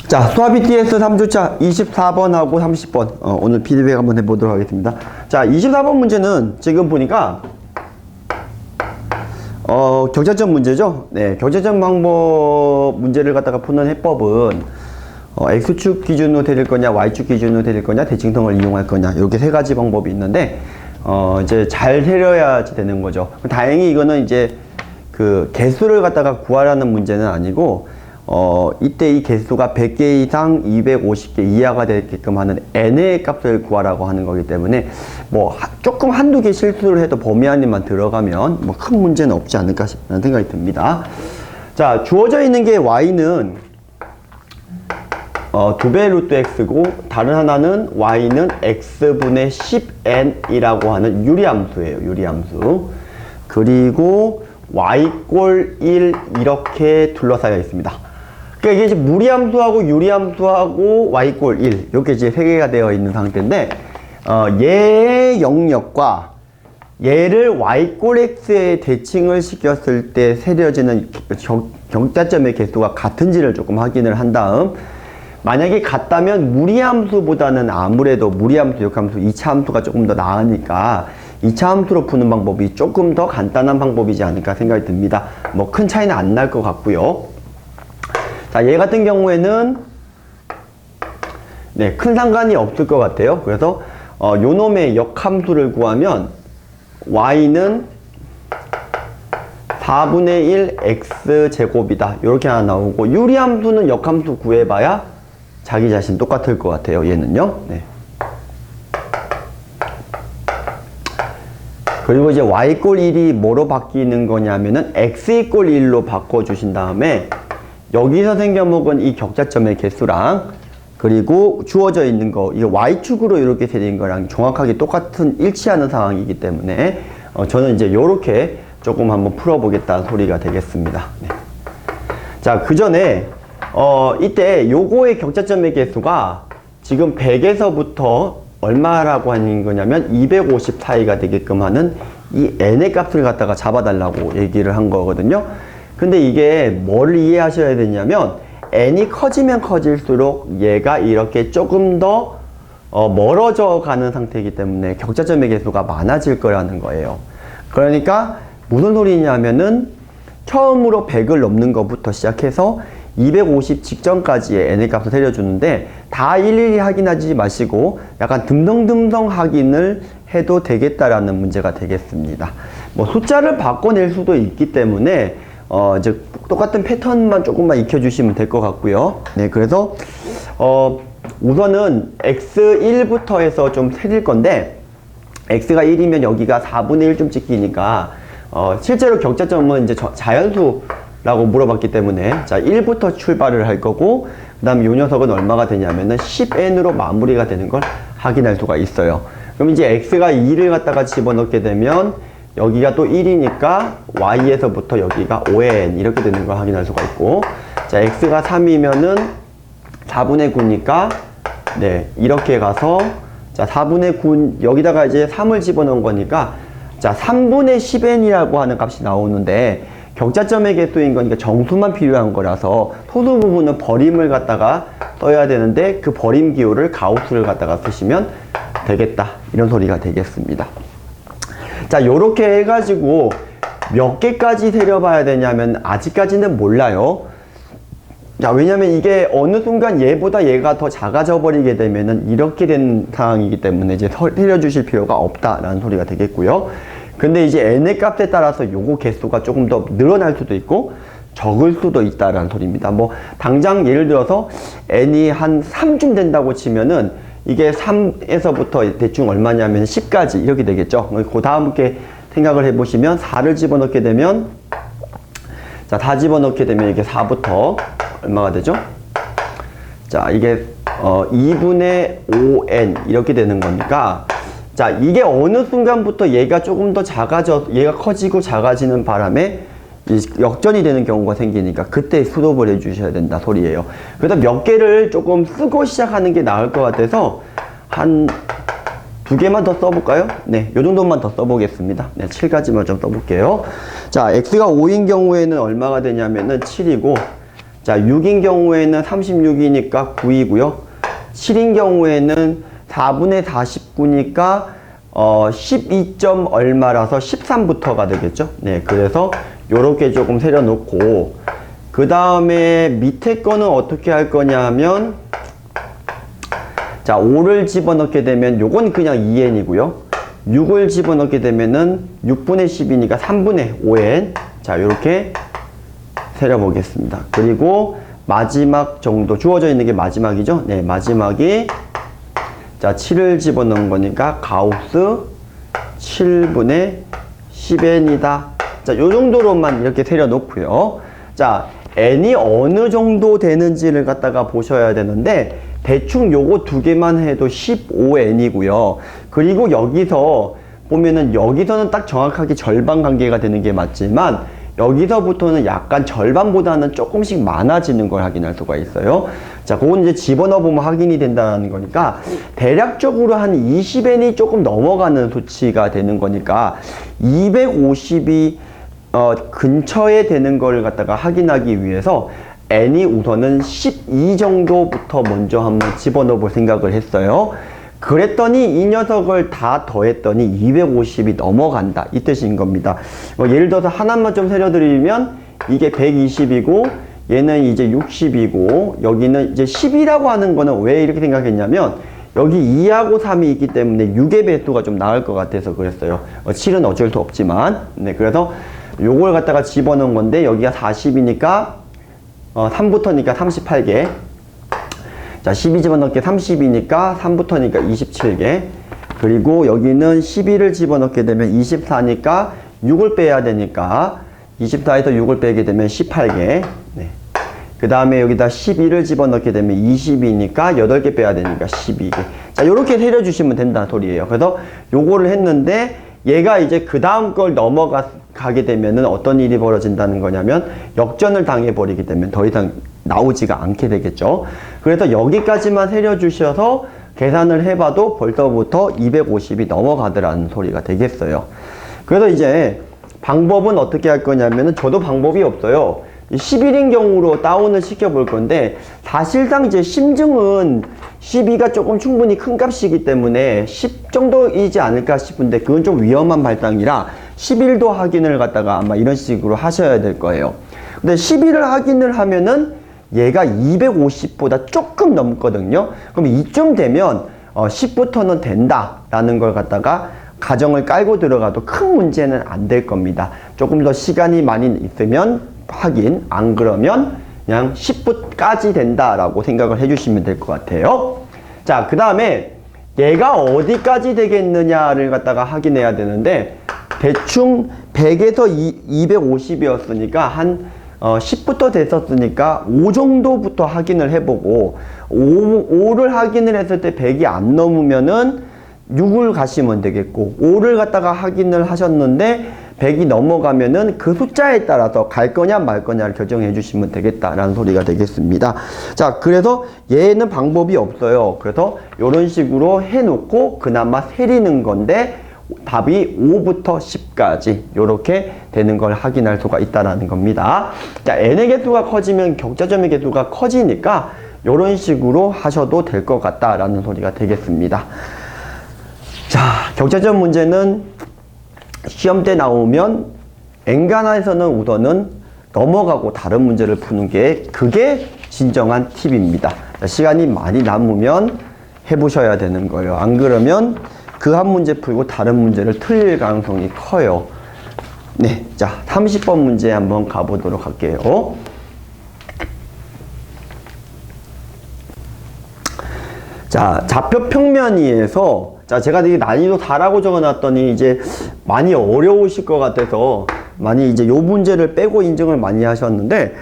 자, 수아비 TS 3주차 24번하고 30번. 오늘 피드백 한번 해보도록 하겠습니다. 자, 24번 문제는 지금 보니까, 격차점 문제죠? 네, 격차점 방법 문제를 갖다가 푸는 해법은, X축 기준으로 데릴 거냐, Y축 기준으로 데릴 거냐, 대칭성을 이용할 거냐, 이렇게 세 가지 방법이 있는데, 이제 잘 해려야지 되는 거죠. 다행히 이거는 이제 그 개수를 갖다가 구하라는 문제는 아니고, 이때 이 개수가 100개 이상 250개 이하가 되게끔 하는 n의 값을 구하라고 하는 거기 때문에 뭐 조금 한두 개 실수를 해도 범위 안에만 들어가면 뭐 큰 문제는 없지 않을까 싶은 생각이 듭니다. 자, 주어져 있는 게 y는 2배 루트 x고 다른 하나는 y는 x분의 10n이라고 하는 유리함수예요. 유리함수. 그리고 y꼴 1 이렇게 둘러싸여 있습니다. 그러니까 이게 무리함수하고 유리함수하고 y꼴 1 이렇게 이제 세 개가 되어 있는 상태인데 얘의 영역과 얘를 y꼴 x에 대칭을 시켰을 때 세려지는 격자점의 개수가 같은지를 조금 확인을 한 다음 만약에 같다면 무리함수보다는 아무래도 무리함수, 역함수, 2차 함수가 조금 더 나으니까 2차 함수로 푸는 방법이 조금 더 간단한 방법이지 않을까 생각이 듭니다. 뭐 큰 차이는 안 날 것 같고요. 자, 얘 같은 경우에는 네, 큰 상관이 없을 것 같아요. 그래서 요 놈의 역함수를 구하면 y는 4분의 1 x제곱이다. 이렇게 하나 나오고 유리함수는 역함수 구해봐야 자기 자신 똑같을 것 같아요. 얘는요. 네. 그리고 이제 y꼴 1이 뭐로 바뀌는 거냐면은 x꼴 1로 바꿔주신 다음에 여기서 생겨먹은 이 격자점의 개수랑 그리고 주어져 있는 거, 이 y축으로 이렇게 되는 거랑 정확하게 똑같은 일치하는 상황이기 때문에 저는 이제 요렇게 조금 한번 풀어보겠다는 소리가 되겠습니다. 네. 자, 그 전에 이때 요거의 격자점의 개수가 지금 100에서부터 얼마라고 하는 거냐면 250 사이가 되게끔 하는 이 n의 값을 갖다가 잡아달라고 얘기를 한 거거든요. 근데 이게 뭐를 이해하셔야 되냐면 n이 커지면 커질수록 얘가 이렇게 조금 더 멀어져 가는 상태이기 때문에 격자점의 개수가 많아질 거라는 거예요. 그러니까 무슨 소리냐면은 처음으로 100을 넘는 것부터 시작해서 250 직전까지의 n의 값을 세려주는데 다 일일이 확인하지 마시고 약간 듬성듬성 확인을 해도 되겠다라는 문제가 되겠습니다. 뭐 숫자를 바꿔낼 수도 있기 때문에 이제 똑같은 패턴만 조금만 익혀주시면 될 것 같고요. 네, 그래서 우선은 x1부터 해서 좀 세릴 건데 x가 1이면 여기가 4분의 1좀 찍히니까 실제로 격자점은 이제 자연수라고 물어봤기 때문에 자 1부터 출발을 할 거고 그 다음에 이 녀석은 얼마가 되냐면은 10n으로 마무리가 되는 걸 확인할 수가 있어요. 그럼 이제 x가 2를 갖다가 집어넣게 되면 여기가 또 1이니까 y에서부터 여기가 5n 이렇게 되는 걸 확인할 수가 있고 자 x가 3이면은 4분의 9니까 네 이렇게 가서 자 4분의 9 여기다가 이제 3을 집어넣은 거니까 자 3분의 10n이라고 하는 값이 나오는데 격자점의 개수인 거니까 정수만 필요한 거라서 소수 부분은 버림을 갖다가 써야 되는데 그 버림 기호를 가우스를 갖다가 쓰시면 되겠다 이런 소리가 되겠습니다. 자, 요렇게 해가지고 몇 개까지 세려봐야 되냐면 아직까지는 몰라요. 자, 왜냐면 이게 어느 순간 얘보다 얘가 더 작아져 버리게 되면은 이렇게 된 상황이기 때문에 이제 세려주실 필요가 없다라는 소리가 되겠고요. 근데 이제 n의 값에 따라서 요거 개수가 조금 더 늘어날 수도 있고 적을 수도 있다라는 소리입니다. 뭐 당장 예를 들어서 n이 한 3쯤 된다고 치면은 이게 3에서부터 대충 얼마냐면 10까지 이렇게 되겠죠. 그 다음 게 생각을 해보시면 4를 집어넣게 되면 자, 4 집어넣게 되면 이게 4부터 얼마가 되죠? 자, 이게 2분의 5n 이렇게 되는 거니까 자, 이게 어느 순간부터 얘가 조금 더 얘가 커지고 작아지는 바람에 역전이 되는 경우가 생기니까 그때 스톱을 해주셔야 된다 소리예요. 그래서 몇 개를 조금 쓰고 시작하는 게 나을 것 같아서 한 2개만 더 써볼까요? 네, 요 정도만 더 써보겠습니다. 네, 7가지만 좀 써볼게요. 자, x가 5인 경우에는 얼마가 되냐면은 7이고 자, 6인 경우에는 36이니까 9이고요. 7인 경우에는 4분의 49니까 12점 얼마라서 13부터가 되겠죠. 네, 그래서 요렇게 조금 세려 놓고, 그 다음에 밑에 거는 어떻게 할 거냐 하면, 자, 5를 집어넣게 되면 요건 그냥 2n이고요. 6을 집어넣게 되면은 6분의 10이니까 3분의 5n. 자, 요렇게 세려 보겠습니다. 그리고 마지막 정도, 주어져 있는 게 마지막이죠. 네, 마지막이, 자, 7을 집어넣은 거니까 가우스 7분의 10n이다. 자, 요 정도로만 이렇게 세려 놓고요. 자, n이 어느 정도 되는지를 갖다가 보셔야 되는데, 대충 요거 두 개만 해도 15n이고요. 그리고 여기서 보면은, 여기서는 딱 정확하게 절반 관계가 되는 게 맞지만, 여기서부터는 약간 절반보다는 조금씩 많아지는 걸 확인할 수가 있어요. 자, 그건 이제 집어넣어 보면 확인이 된다는 거니까, 대략적으로 한 20n이 조금 넘어가는 수치가 되는 거니까, 250이 근처에 되는 걸 갖다가 확인하기 위해서 n이 우선은 12 정도부터 먼저 한번 집어넣어 볼 생각을 했어요. 그랬더니 이 녀석을 다 더했더니 250이 넘어간다, 이 뜻인 겁니다. 예를 들어서 하나만 좀 세려드리면, 이게 120이고 얘는 이제 60이고 여기는 이제 10이라고 하는 거는 왜 이렇게 생각했냐면, 여기 2하고 3이 있기 때문에 6의 배수가 좀 나을 것 같아서 그랬어요. 7은 어쩔 수 없지만. 네, 그래서 요걸 갖다가 집어넣은 건데, 여기가 40이니까 3부터니까 38개. 자, 12 집어넣게 30이니까 3부터니까 27개. 그리고 여기는 12를 집어넣게 되면 24니까 6을 빼야 되니까 24에서 6을 빼게 되면 18개. 네. 그 다음에 여기다 12를 집어넣게 되면 20이니까 8개 빼야 되니까 12개. 자, 요렇게 세려주시면 된다는 소리예요. 그래서 요거를 했는데, 얘가 이제 그 다음 걸 넘어가게 되면은 어떤 일이 벌어진다는 거냐면, 역전을 당해버리기 때문에 더 이상 나오지가 않게 되겠죠. 그래서 여기까지만 세려주셔서 계산을 해봐도 벌써부터 250이 넘어가더라는 소리가 되겠어요. 그래서 이제 방법은 어떻게 할 거냐면은, 저도 방법이 없어요. 11인 경우로 다운을 시켜볼 건데, 사실상 이제 심증은 12가 조금 충분히 큰 값이기 때문에 10 정도이지 않을까 싶은데, 그건 좀 위험한 발상이라 11도 확인을 갖다가 아마 이런 식으로 하셔야 될 거예요. 근데 11을 확인을 하면은 얘가 250보다 조금 넘거든요. 그럼 이쯤 되면 10부터는 된다라는 걸 갖다가 가정을 깔고 들어가도 큰 문제는 안 될 겁니다. 조금 더 시간이 많이 있으면 확인, 안 그러면 그냥 10부까지 된다라고 생각을 해주시면 될 것 같아요. 자, 그 다음에 얘가 어디까지 되겠느냐를 갖다가 확인해야 되는데, 대충 100에서 250이었으니까 한 10부터 됐었으니까 5 정도부터 확인을 해보고, 5를 확인을 했을 때 100이 안 넘으면은 6을 가시면 되겠고, 5를 갖다가 확인을 하셨는데 100이 넘어가면은 그 숫자에 따라서 갈 거냐 말 거냐를 결정해 주시면 되겠다라는 소리가 되겠습니다. 자, 그래서 얘는 방법이 없어요. 그래서 이런 식으로 해놓고 그나마 세리는 건데, 답이 5부터 10까지 이렇게 되는 걸 확인할 수가 있다는 겁니다. 자, n의 개수가 커지면 격자점의 개수가 커지니까 이런 식으로 하셔도 될 것 같다라는 소리가 되겠습니다. 자, 격자점 문제는 시험 때 나오면 엔간화에서는 우선은 넘어가고 다른 문제를 푸는 게, 그게 진정한 팁입니다. 자, 시간이 많이 남으면 해보셔야 되는 거예요. 안 그러면 그 한 문제 풀고 다른 문제를 틀릴 가능성이 커요. 네, 자, 30번 문제 한번 가보도록 할게요. 자, 좌표 평면이에서, 자, 제가 되게 난이도 4라고 적어놨더니 이제 많이 어려우실 것 같아서 많이 이제 요 문제를 빼고 인증을 많이 하셨는데,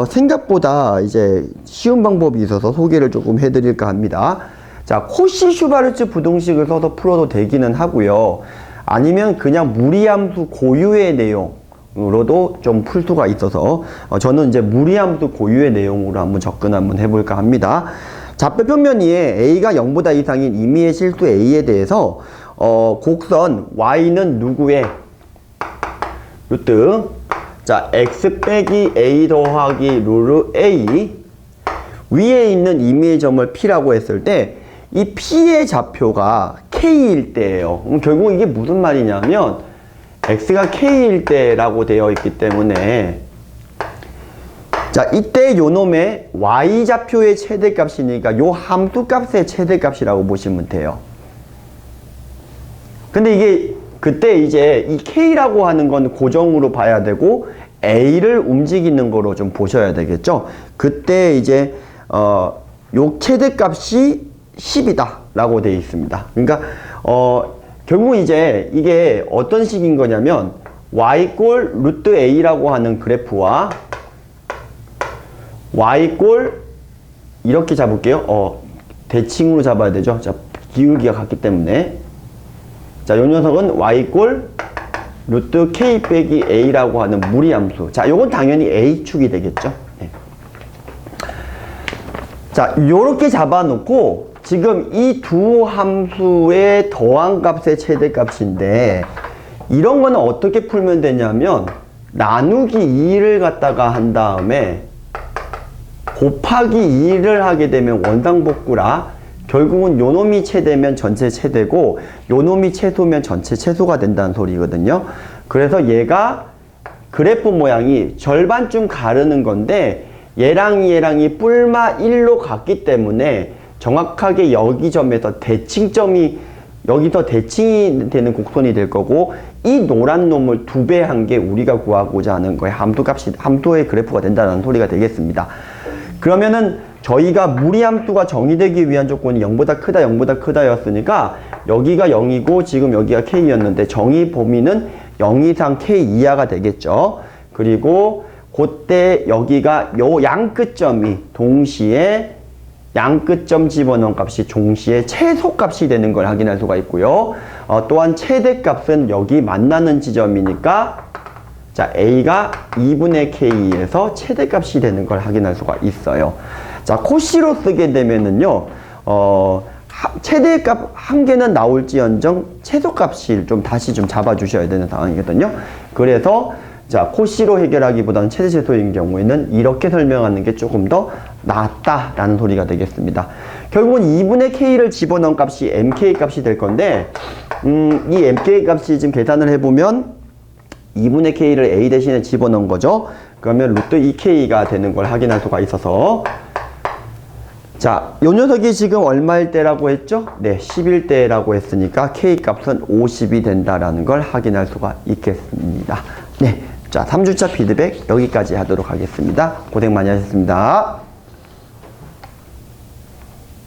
생각보다 이제 쉬운 방법이 있어서 소개를 조금 해드릴까 합니다. 자, 코시-슈바르츠 부등식을 써서 풀어도 되기는 하고요. 아니면 그냥 무리함수 고유의 내용으로도 좀 풀 수가 있어서 저는 이제 무리함수 고유의 내용으로 한번 접근 한번 해볼까 합니다. 좌표 평면 위에 a가 0보다 이상인 임의의 실수 a에 대해서 곡선 y는 누구의 루트 자, x 빼기 a 더하기 루트 a 위에 있는 임의의 점을 p라고 했을 때 이 p의 좌표가 k일 때예요. 결국 이게 무슨 말이냐면 x가 k일 때라고 되어 있기 때문에 자, 이때 요 놈의 y좌표의 최대값이니까 요 함수값의 최대값이라고 보시면 돼요. 근데 이게 그때 이제 이 k라고 하는 건 고정으로 봐야 되고 a를 움직이는 거로 좀 보셔야 되겠죠. 그때 이제 요 최대값이 10이다 라고 되어 있습니다. 그러니까 결국 이제 이게 어떤 식인 거냐면 y꼴 루트 a라고 하는 그래프와 y꼴 이렇게 잡을게요. 대칭으로 잡아야 되죠. 자, 기울기가 같기 때문에 자, 요 녀석은 y꼴 루트 k 빼기 a라고 하는 무리함수. 자, 요건 당연히 a축이 되겠죠. 네. 자, 요렇게 잡아놓고 지금 이 두 함수의 더한 값의 최대값인데 이런 거는 어떻게 풀면 되냐면 나누기 2를 갖다가 한 다음에 곱하기 2를 하게 되면 원상복구라 결국은 요 놈이 최대면 전체 최대고 요 놈이 최소면 전체 최소가 된다는 소리거든요. 그래서 얘가 그래프 모양이 절반쯤 가르는 건데 얘랑이 뿔마 1로 갔기 때문에 정확하게 여기 점에서 대칭점이 여기서 대칭이 되는 곡선이 될 거고 이 노란 놈을 2배 한 게 우리가 구하고자 하는 거에 함수의 그래프가 된다는 소리가 되겠습니다. 그러면은 저희가 무리함수가 정의되기 위한 조건이 0보다 크다 0보다 크다 였으니까 여기가 0이고 지금 여기가 k였는데 정의 범위는 0 이상 k 이하가 되겠죠. 그리고 그때 여기가 요 양끝점이 동시에 양끝점 집어넣은 값이 동시에 최소값이 되는 걸 확인할 수가 있고요. 또한 최대값은 여기 만나는 지점이니까 자, a가 2분의 k에서 최대값이 되는 걸 확인할 수가 있어요. 자, 코시로 쓰게 되면은요, 최대값 한 개는 나올지언정 최소값을 좀 다시 좀 잡아주셔야 되는 상황이거든요. 그래서 자, 코시로 해결하기보다는 최대 최소인 경우에는 이렇게 설명하는 게 조금 더 낫다라는 소리가 되겠습니다. 결국은 2분의 k를 집어넣은 값이 mk 값이 될 건데 이 mk 값이 지금 계산을 해보면 2분의 k를 a 대신에 집어넣은 거죠. 그러면 루트 2k가 되는 걸 확인할 수가 있어서 자, 요 녀석이 지금 얼마일 때라고 했죠? 네, 10일 때라고 했으니까 k 값은 50이 된다라는 걸 확인할 수가 있겠습니다. 네, 자, 3주차 피드백 여기까지 하도록 하겠습니다. 고생 많이 하셨습니다.